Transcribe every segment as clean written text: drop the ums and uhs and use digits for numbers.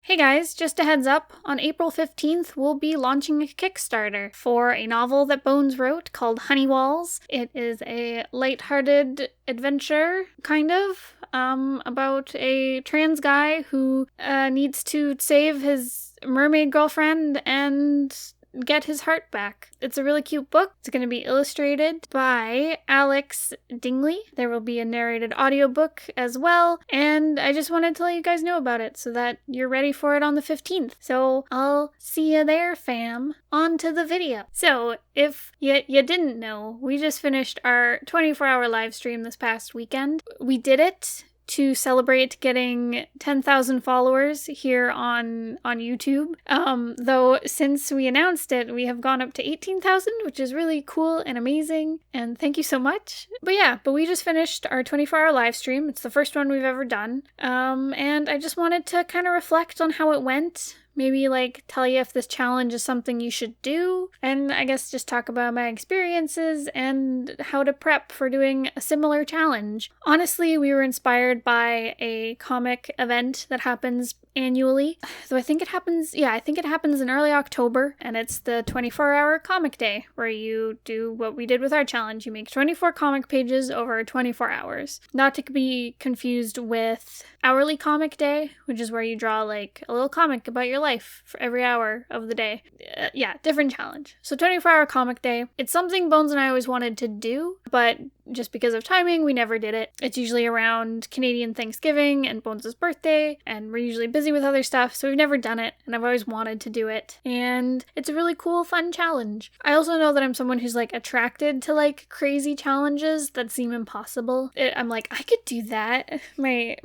Hey guys, just a heads up, on April 15th we'll be launching a Kickstarter for a novel that Bones wrote called Honey Walls. It is a lighthearted adventure, kind of, about a trans guy who needs to save his mermaid girlfriend and get his heart back. It's a really cute book. It's going to be illustrated by Alex Dingley. There will be a narrated audiobook as well, and I just wanted to let you guys know about it so that you're ready for it on the 15th. So I'll see you there, fam. On to the video. So if you didn't know, we just finished our 24-hour live stream this past weekend. We did it to celebrate getting 10,000 followers here on YouTube. Though since we announced it, we have gone up to 18,000, which is really cool and amazing, and thank you so much. But we just finished our 24-hour live stream. It's the first one we've ever done. And I just wanted to kind of reflect on how it went. Maybe tell you if this challenge is something you should do, and I guess just talk about my experiences and how to prep for doing a similar challenge. Honestly, we were inspired by a comic event that happens annually. So I think it happens in early October, and it's the 24-hour comic day, where you do what we did with our challenge. You make 24 comic pages over 24 hours. Not to be confused with hourly comic day, which is where you draw a little comic about your life for every hour of the day. Different challenge. So 24-hour comic day. It's something Bones and I always wanted to do, but just because of timing, we never did it. It's usually around Canadian Thanksgiving and Bones' birthday, and we're usually busy with other stuff, so we've never done it, and I've always wanted to do it. And it's a really cool, fun challenge. I also know that I'm someone who's attracted to crazy challenges that seem impossible. I'm I could do that. My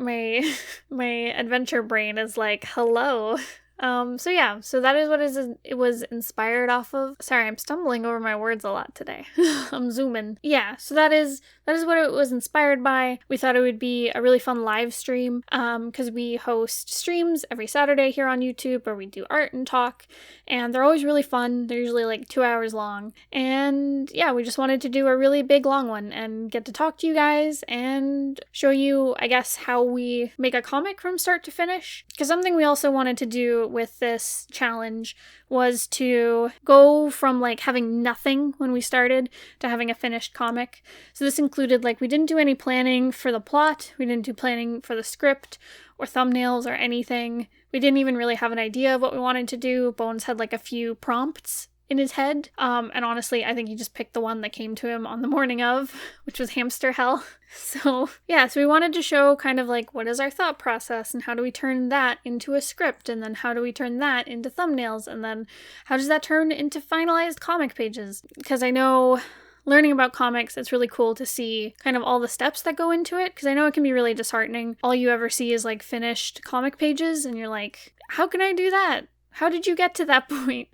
adventure brain is hello. So that is what it was inspired off of. Sorry, I'm stumbling over my words a lot today. I'm zooming. Yeah, so that is what it was inspired by. We thought it would be a really fun live stream, because we host streams every Saturday here on YouTube where we do art and talk, and they're always really fun. They're usually 2 hours long, and yeah, we just wanted to do a really big long one and get to talk to you guys and show you, I guess, how we make a comic from start to finish. Because something we also wanted to do with this challenge was to go from having nothing when we started to having a finished comic. So this included we didn't do any planning for the plot, we didn't do planning for the script or thumbnails or anything. We didn't even really have an idea of what we wanted to do. Bones had a few prompts in his head, and honestly I think he just picked the one that came to him on the morning of, which was hamster hell. So we wanted to show kind of what is our thought process, and how do we turn that into a script, and then how do we turn that into thumbnails, and then how does that turn into finalized comic pages. Because I know learning about comics, it's really cool to see kind of all the steps that go into it, because I know it can be really disheartening. All you ever see is finished comic pages, and you're how can I do that? How did you get to that point?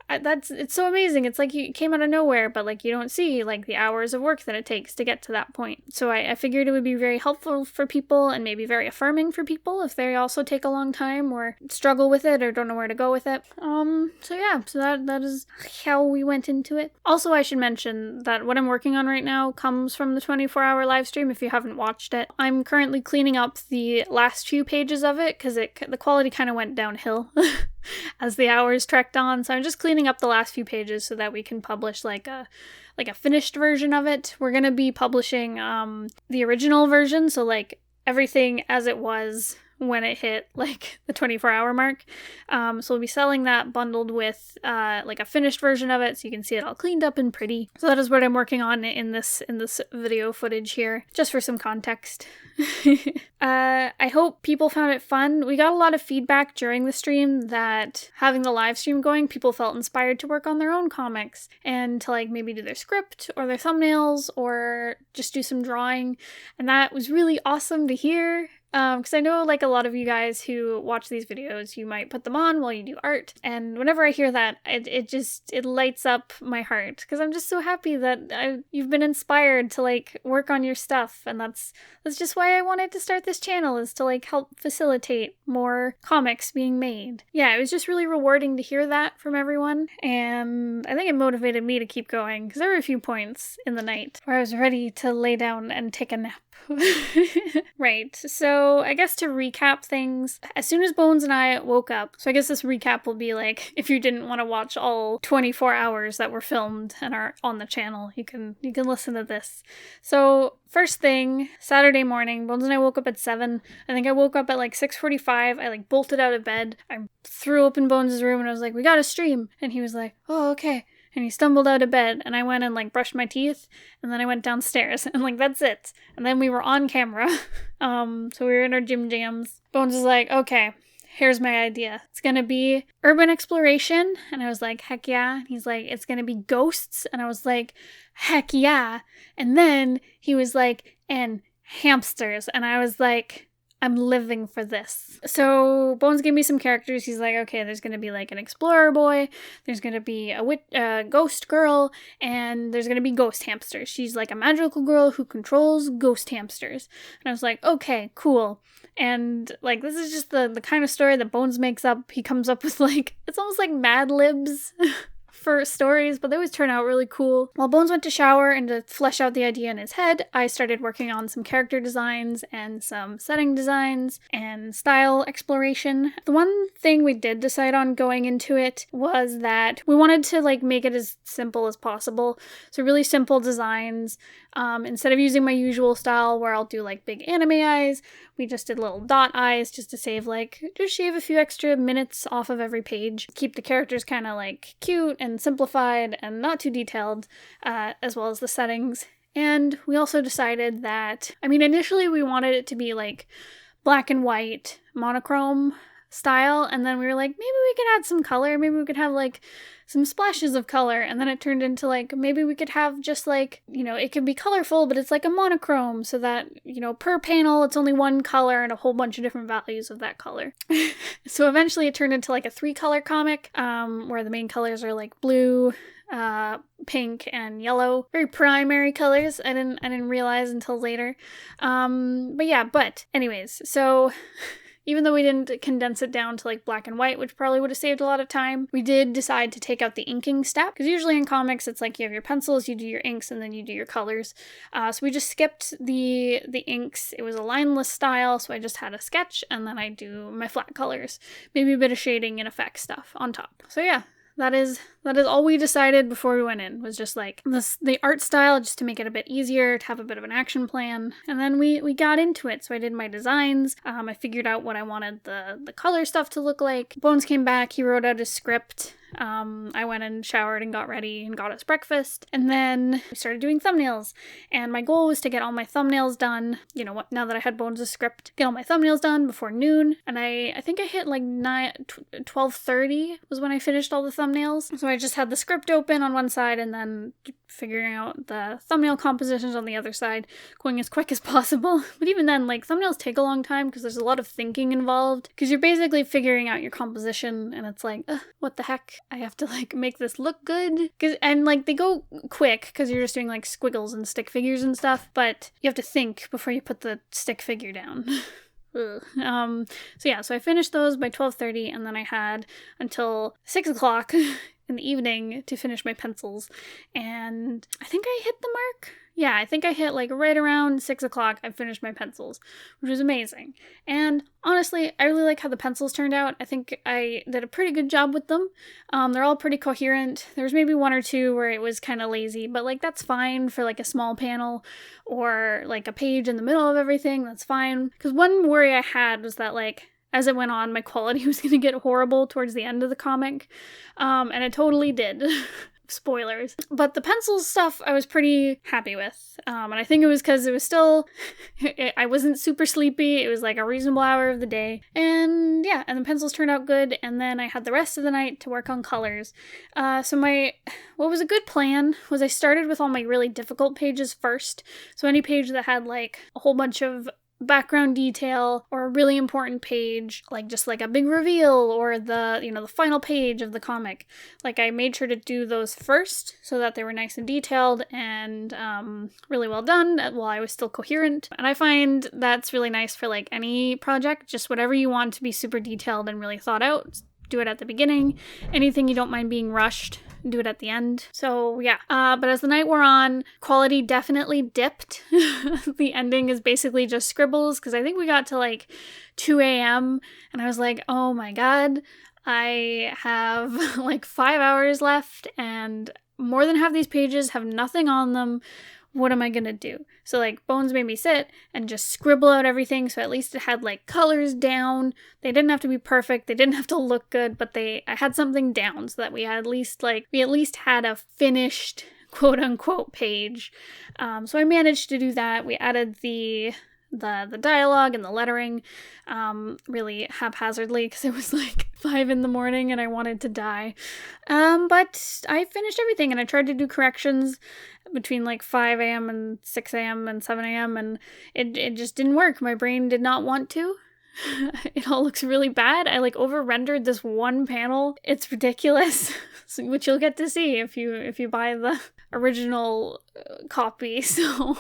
It's so amazing. It's you came out of nowhere, but you don't see the hours of work that it takes to get to that point. So I figured it would be very helpful for people, and maybe very affirming for people if they also take a long time or struggle with it or don't know where to go with it. So that is how we went into it. Also, I should mention that what I'm working on right now comes from the 24-hour live stream. If you haven't watched it, I'm currently cleaning up the last few pages of it because the quality kind of went downhill as the hours trekked on. So I'm just cleaning up the last few pages so that we can publish a finished version of it. We're gonna be publishing the original version, so everything as it was when it hit the 24-hour mark. So we'll be selling that bundled with a finished version of it, so you can see it all cleaned up and pretty. So that is what I'm working on in this video footage here, just for some context. I hope people found it fun. We got a lot of feedback during the stream that having the live stream going, people felt inspired to work on their own comics and to maybe do their script or their thumbnails or just do some drawing, and that was really awesome to hear. Because I know a lot of you guys who watch these videos, you might put them on while you do art, and whenever I hear that, it lights up my heart, because I'm just so happy that you've been inspired to work on your stuff, and that's just why I wanted to start this channel, is to help facilitate more comics being made. Yeah, it was just really rewarding to hear that from everyone, and I think it motivated me to keep going, because there were a few points in the night where I was ready to lay down and take a nap. Right, so I guess to recap things, as soon as Bones and I woke up, so I guess this recap will be like, if you didn't want to watch all 24 hours that were filmed and are on the channel, you can listen to this. So first thing, Saturday morning, Bones and I woke up at 7. I think I woke up at like 6:45. I like bolted out of bed. I threw open Bones' room and I was like, we gotta stream. And he was like, oh, okay. And he stumbled out of bed, and I went and, like, brushed my teeth, and then I went downstairs, and, like, that's it. And then we were on camera, so we were in our gym jams. Bones was like, okay, here's my idea. It's gonna be urban exploration, and I was like, heck yeah. And he's like, it's gonna be ghosts, and I was like, heck yeah. And then he was like, and hamsters, and I was like, I'm living for this. So Bones gave me some characters. He's like, okay, there's going to be like an explorer boy, there's going to be a ghost girl, and there's going to be ghost hamsters. She's like a magical girl who controls ghost hamsters. And I was like, okay, cool. And like, this is just the kind of story that Bones makes up. He comes up with like, it's almost like Mad Libs. For stories, but they always turn out really cool. While Bones went to shower and to flesh out the idea in his head, I started working on some character designs and some setting designs and style exploration. The one thing we did decide on going into it was that we wanted to like make it as simple as possible. So really simple designs. Instead of using my usual style where I'll do like big anime eyes, we just did little dot eyes just to shave a few extra minutes off of every page. Keep the characters kind of like cute and simplified and not too detailed, as well as the settings. And we also decided that, initially we wanted it to be like black and white monochrome style, and then we were like, maybe we could add some color, maybe we could have like some splashes of color, and then it turned into like, maybe we could have just like, it could be colorful, but it's like a monochrome, so that, per panel it's only one color and a whole bunch of different values of that color. So eventually it turned into like a 3-color comic, where the main colors are like blue, pink, and yellow. Very primary colors. I didn't realize until later. But anyways, so even though we didn't condense it down to like black and white, which probably would have saved a lot of time, we did decide to take out the inking step. Because usually in comics, it's like you have your pencils, you do your inks, and then you do your colors. So we just skipped the inks. It was a lineless style, so I just had a sketch, and then I do my flat colors. Maybe a bit of shading and effect stuff on top. So yeah. That is all we decided before we went in, was just like the art style, just to make it a bit easier, to have a bit of an action plan. And then we got into it. So I did my designs. I figured out what I wanted the color stuff to look like. Bones came back, he wrote out a script. I went and showered and got ready and got us breakfast. And then we started doing thumbnails. And my goal was to get all my thumbnails done, now that I had Bones' script, get all my thumbnails done before noon. And I think I hit like 12:30 was when I finished all the thumbnails. So I just had the script open on one side and then figuring out the thumbnail compositions on the other side, going as quick as possible. But even then, like, thumbnails take a long time because there's a lot of thinking involved, because you're basically figuring out your composition, and it's like, what the heck? I have to like make this look good, and like they go quick because you're just doing like squiggles and stick figures and stuff, but you have to think before you put the stick figure down. So I finished those by 12:30, and then I had until 6 o'clock in the evening to finish my pencils, and I think I hit the mark. Yeah, I think I hit like right around 6 o'clock. I finished my pencils, which was amazing. And honestly, I really like how the pencils turned out. I think I did a pretty good job with them. They're all pretty coherent. There's maybe one or two where it was kind of lazy, but like that's fine for like a small panel or like a page in the middle of everything. That's fine. Because one worry I had was that like, as it went on, my quality was going to get horrible towards the end of the comic. And it totally did. Spoilers. But the pencil stuff I was pretty happy with. And I think it was because it was still, I wasn't super sleepy. It was like a reasonable hour of the day. And yeah, and the pencils turned out good. And then I had the rest of the night to work on colors. What was a good plan was I started with all my really difficult pages first. So any page that had like a whole bunch of background detail or a really important page, like just like a big reveal or the final page of the comic, like I made sure to do those first so that they were nice and detailed and really well done while I was still coherent. And I find that's really nice for like any project, just whatever you want to be super detailed and really thought out. do it at the beginning. Anything you don't mind being rushed, do it at the end. So yeah, but as the night wore on, quality definitely dipped. The ending is basically just scribbles, because I think we got to like 2 a.m. and I was like, oh my god, I have like 5 hours left and more than half these pages have nothing on them. What am I gonna do? So like Bones made me sit and just scribble out everything, so at least it had like colors down. They didn't have to be perfect, they didn't have to look good, but I had something down so that we at least had a finished quote unquote page. So I managed to do that. We added the dialogue and the lettering really haphazardly because it was like 5 in the morning and I wanted to die. But I finished everything and I tried to do corrections between like 5 a.m. and 6 a.m. and 7 a.m. and it just didn't work. My brain did not want to. It all looks really bad. I like over-rendered this one panel. It's ridiculous, which you'll get to see if you buy the original copy. So,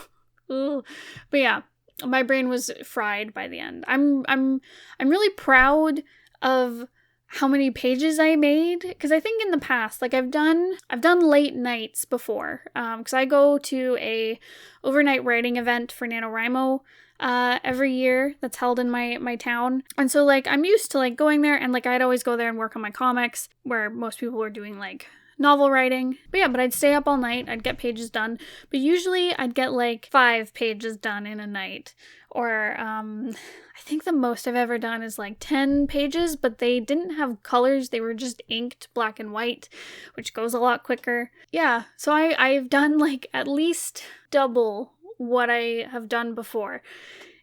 but yeah. My brain was fried by the end. I'm really proud of how many pages I made, because I think in the past, like I've done late nights before, because I go to a overnight writing event for NaNoWriMo every year that's held in my town, and so like I'm used to like going there, and like I'd always go there and work on my comics where most people were doing like novel writing. But I'd stay up all night, I'd get pages done, but usually I'd get like 5 pages done in a night, or I think the most I've ever done is like 10 pages, but they didn't have colors, they were just inked black and white, which goes a lot quicker. Yeah, so I've done like at least double what I have done before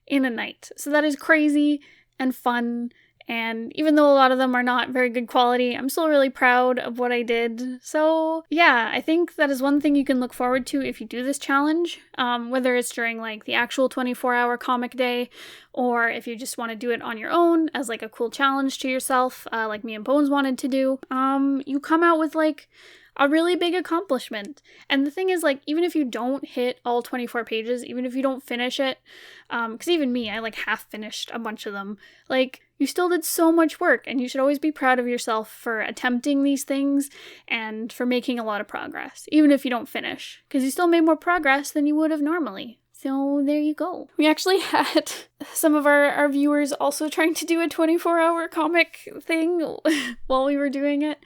in a night. So that is crazy and fun. And even though a lot of them are not very good quality, I'm still really proud of what I did. So yeah, I think that is one thing you can look forward to if you do this challenge, whether it's during like the actual 24-hour comic day, or if you just want to do it on your own as like a cool challenge to yourself, like me and Bones wanted to do. You come out with like a really big accomplishment. And the thing is, like, even if you don't hit all 24 pages, even if you don't finish it, because even me, I like half finished a bunch of them, like, you still did so much work, and you should always be proud of yourself for attempting these things and for making a lot of progress, even if you don't finish, because you still made more progress than you would have normally. So there you go. We actually had some of our viewers also trying to do a 24-hour comic thing while we were doing it,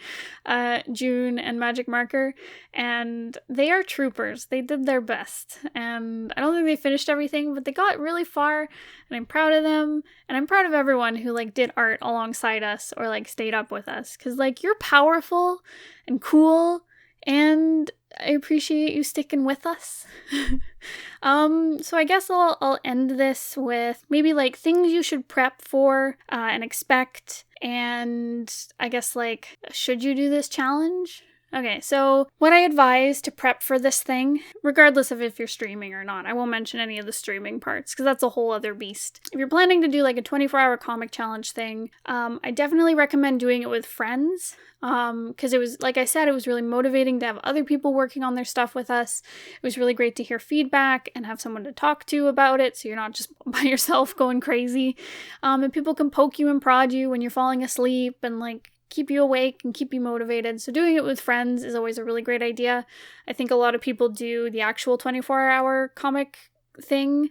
June and Magic Marker, and they are troopers. They did their best, and I don't think they finished everything, but they got really far, and I'm proud of them, and I'm proud of everyone who like did art alongside us or like stayed up with us, because like you're powerful and cool, and I appreciate you sticking with us. So I guess I'll end this with maybe like things you should prep for and expect, and I guess like, should you do this challenge? Okay, so what I advise to prep for this thing, regardless of if you're streaming or not, I won't mention any of the streaming parts because that's a whole other beast. If you're planning to do like a 24-hour comic challenge thing, I definitely recommend doing it with friends, because it was, like I said, it was really motivating to have other people working on their stuff with us. It was really great to hear feedback and have someone to talk to about it, so you're not just by yourself going crazy. And people can poke you and prod you when you're falling asleep and like keep you awake and keep you motivated. So doing it with friends is always a really great idea. I think a lot of people do the actual 24-hour comic thing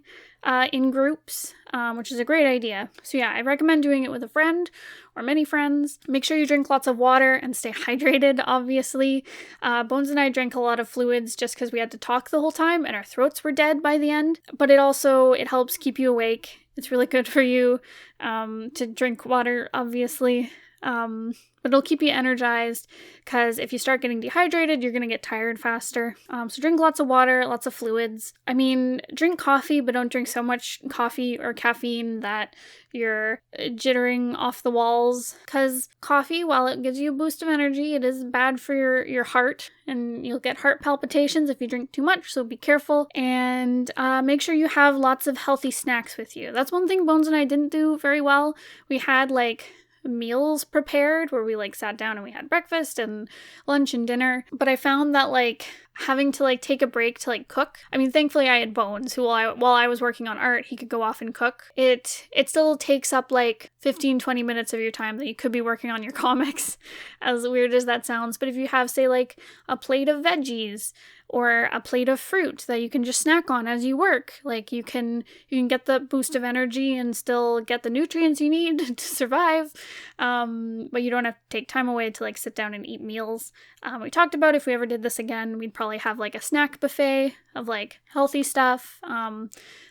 in groups, which is a great idea. So yeah, I recommend doing it with a friend or many friends. Make sure you drink lots of water and stay hydrated, obviously. Bones and I drank a lot of fluids just because we had to talk the whole time and our throats were dead by the end. But it helps keep you awake. It's really good for you to drink water, obviously. But it'll keep you energized, because if you start getting dehydrated, you're going to get tired faster. So drink lots of water, lots of fluids. I mean, drink coffee, but don't drink so much coffee or caffeine that you're jittering off the walls. Because coffee, while it gives you a boost of energy, it is bad for your heart, and you'll get heart palpitations if you drink too much, so be careful. And make sure you have lots of healthy snacks with you. That's one thing Bones and I didn't do very well. We had like meals prepared where we like sat down and we had breakfast and lunch and dinner, but I found that like having to like take a break to like cook. I mean, thankfully I had Bones, who while I was working on art, he could go off and cook. It still takes up like 15-20 minutes of your time that you could be working on your comics, as weird as that sounds. But if you have, say, like a plate of veggies or a plate of fruit that you can just snack on as you work, like you can get the boost of energy and still get the nutrients you need to survive, but you don't have to take time away to like sit down and eat meals. We talked about if we ever did this again, we'd probably have like a snack buffet of like healthy stuff.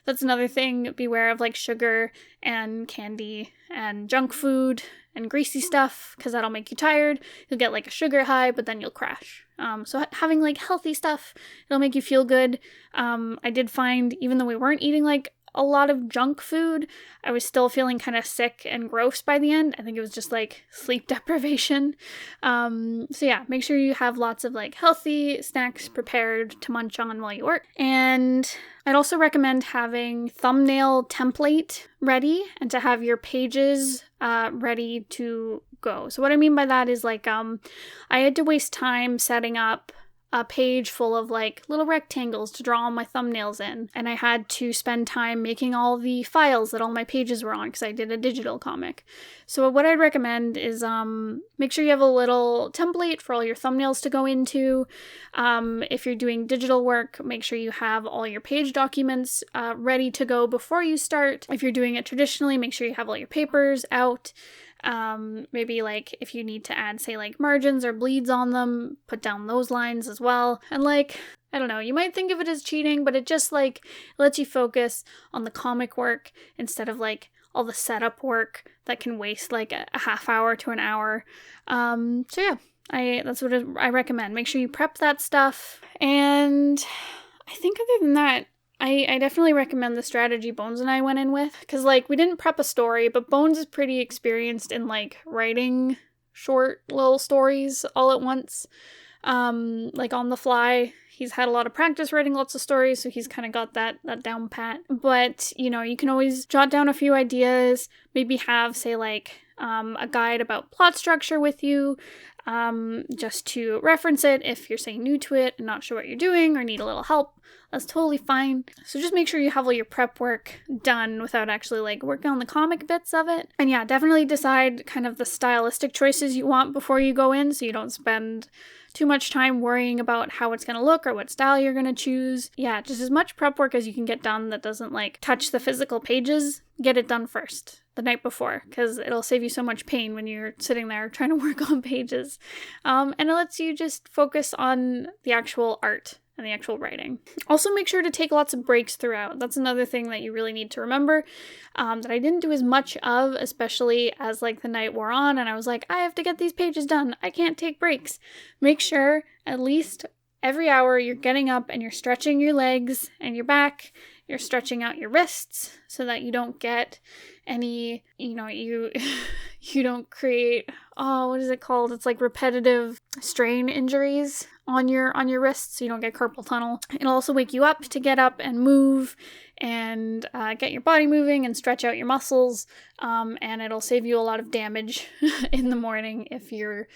That's another thing. Beware of like sugar and candy and junk food and greasy stuff, because that'll make you tired. You'll get like a sugar high, but then you'll crash. So having like healthy stuff, it'll make you feel good. I did find, even though we weren't eating like a lot of junk food, I was still feeling kind of sick and gross by the end. I think it was just like sleep deprivation. So yeah, make sure you have lots of like healthy snacks prepared to munch on while you work. And I'd also recommend having thumbnail template ready and to have your pages ready to go. So what I mean by that is like I had to waste time setting up a page full of like little rectangles to draw all my thumbnails in, and I had to spend time making all the files that all my pages were on because I did a digital comic. So what I'd recommend is make sure you have a little template for all your thumbnails to go into. If you're doing digital work, make sure you have all your page documents ready to go before you start. If you're doing it traditionally, make sure you have all your papers out. Maybe like if you need to add, say, like margins or bleeds on them, put down those lines as well. And like, I don't know, you might think of it as cheating, but it just like lets you focus on the comic work instead of like all the setup work that can waste like a half hour to an hour. So yeah, that's what I recommend. Make sure you prep that stuff. And I think other than that, I definitely recommend the strategy Bones and I went in with, because like we didn't prep a story, but Bones is pretty experienced in like writing short little stories all at once, like on the fly. He's had a lot of practice writing lots of stories, so he's kind of got that down pat. But you know, you can always jot down a few ideas, maybe have, say, like a guide about plot structure with you, just to reference it if you're, say, new to it and not sure what you're doing or need a little help. That's totally fine. So just make sure you have all your prep work done without actually like working on the comic bits of it. And yeah, definitely decide kind of the stylistic choices you want before you go in, so you don't spend too much time worrying about how it's going to look or what style you're going to choose. Yeah, just as much prep work as you can get done that doesn't like touch the physical pages, get it done first the night before, because it'll save you so much pain when you're sitting there trying to work on pages. And it lets you just focus on the actual art and the actual writing. Also, make sure to take lots of breaks throughout. That's another thing that you really need to remember, that I didn't do as much of, especially as like the night wore on and I was like, I have to get these pages done, I can't take breaks. Make sure at least every hour you're getting up and you're stretching your legs and your back, you're stretching out your wrists so that you don't get any, you don't create, what is it called? It's like repetitive strain injuries on your wrists, so you don't get carpal tunnel. It'll also wake you up to get up and move and get your body moving and stretch out your muscles, and it'll save you a lot of damage in the morning if you're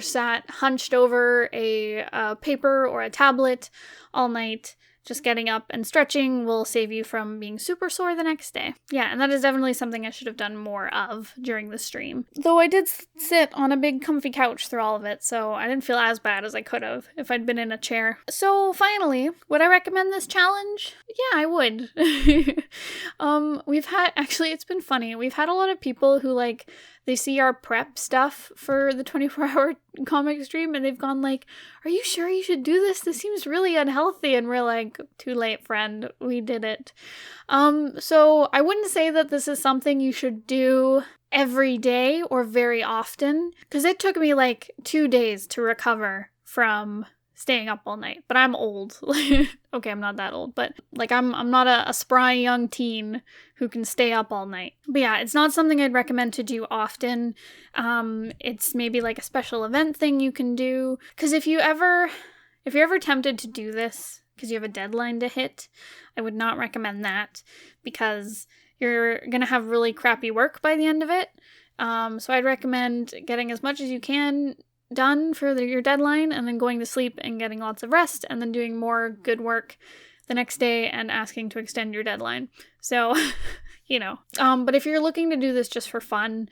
sat hunched over a paper or a tablet all night. Just getting up and stretching will save you from being super sore the next day. Yeah, and that is definitely something I should have done more of during the stream. Though I did sit on a big comfy couch through all of it, so I didn't feel as bad as I could have if I'd been in a chair. So finally, would I recommend this challenge? Yeah, I would. It's been funny. We've had a lot of people who like, they see our prep stuff for the 24-hour comic stream and they've gone like, are you sure you should do this? This seems really unhealthy. And we're like, too late, friend. We did it. So I wouldn't say that this is something you should do every day or very often, because it took me like 2 days to recover from staying up all night. But I'm old. Okay, I'm not that old, but like I'm not a spry young teen who can stay up all night. But yeah, it's not something I'd recommend to do often. It's maybe like a special event thing you can do. Because if you're ever tempted to do this because you have a deadline to hit, I would not recommend that, because you're gonna have really crappy work by the end of it. So I'd recommend getting as much as you can done for your deadline, and then going to sleep and getting lots of rest, and then doing more good work the next day and asking to extend your deadline. So, but if you're looking to do this just for fun,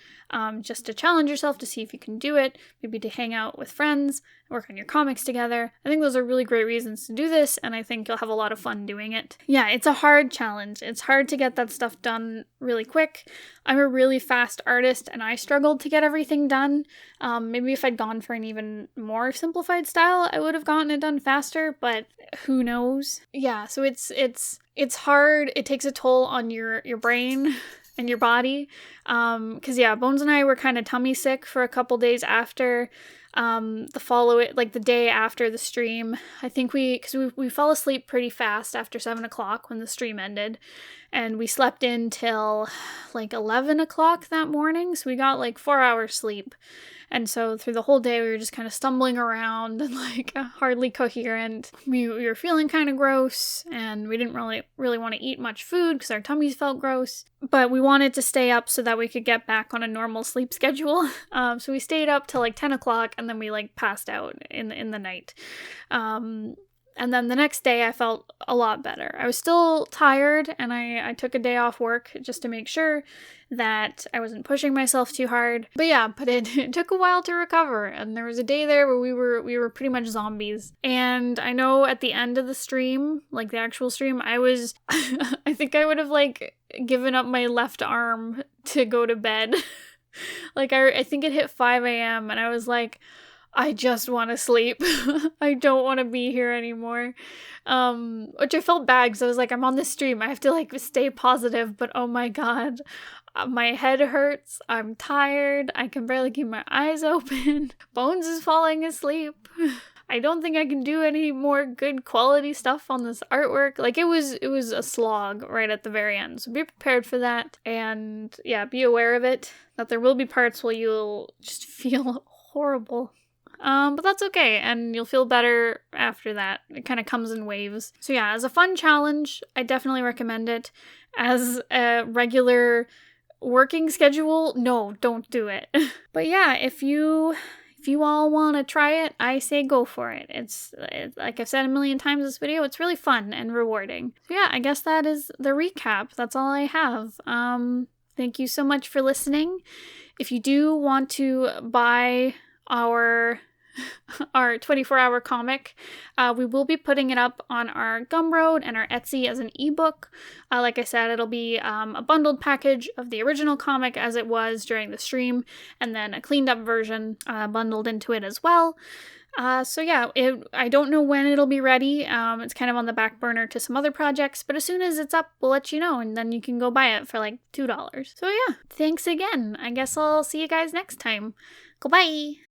just to challenge yourself to see if you can do it, maybe to hang out with friends, work on your comics together, I think those are really great reasons to do this, and I think you'll have a lot of fun doing it. Yeah, it's a hard challenge. It's hard to get that stuff done really quick. I'm a really fast artist, and I struggled to get everything done. Maybe if I'd gone for an even more simplified style, I would have gotten it done faster, but who knows? Yeah, so it's hard. It takes a toll on your brain and your body. Because Bones and I were kind of tummy sick for a couple days after the day after the stream. I think we fell asleep pretty fast after 7 o'clock when the stream ended, and we slept in till like 11 o'clock that morning, so we got like 4 hours sleep. And so through the whole day, we were just kind of stumbling around and like hardly coherent. We were feeling kind of gross, and we didn't really want to eat much food because our tummies felt gross. But we wanted to stay up so that we could get back on a normal sleep schedule. So we stayed up till like 10 o'clock, and then we like passed out in the night. And then the next day I felt a lot better. I was still tired, and I took a day off work just to make sure that I wasn't pushing myself too hard. But it took a while to recover, and there was a day there where we were pretty much zombies. And I know at the end of the stream, like the actual stream, I was I think I would have like given up my left arm to go to bed. Like I think it hit 5 a.m. and I was like, I just want to sleep. I don't want to be here anymore. Which I felt bad because I was like, I'm on this stream. I have to like stay positive, but oh my god. My head hurts. I'm tired. I can barely keep my eyes open. Bones is falling asleep. I don't think I can do any more good quality stuff on this artwork. Like it was a slog right at the very end. So be prepared for that. And be aware of it. That there will be parts where you'll just feel horrible. But that's okay, and you'll feel better after that. It kind of comes in waves. So as a fun challenge, I definitely recommend it. As a regular working schedule, no, don't do it. But if you all want to try it, I say go for it. It's like I've said a million times in this video, it's really fun and rewarding. So I guess that is the recap. That's all I have. Thank you so much for listening. If you do want to buy our 24-hour comic, we will be putting it up on our Gumroad and our Etsy as an ebook. Like I said, it'll be a bundled package of the original comic as it was during the stream, and then a cleaned up version bundled into it as well. I don't know when it'll be ready. It's kind of on the back burner to some other projects, but as soon as it's up, we'll let you know, and then you can go buy it for like $2. So thanks again. I guess I'll see you guys next time. Goodbye!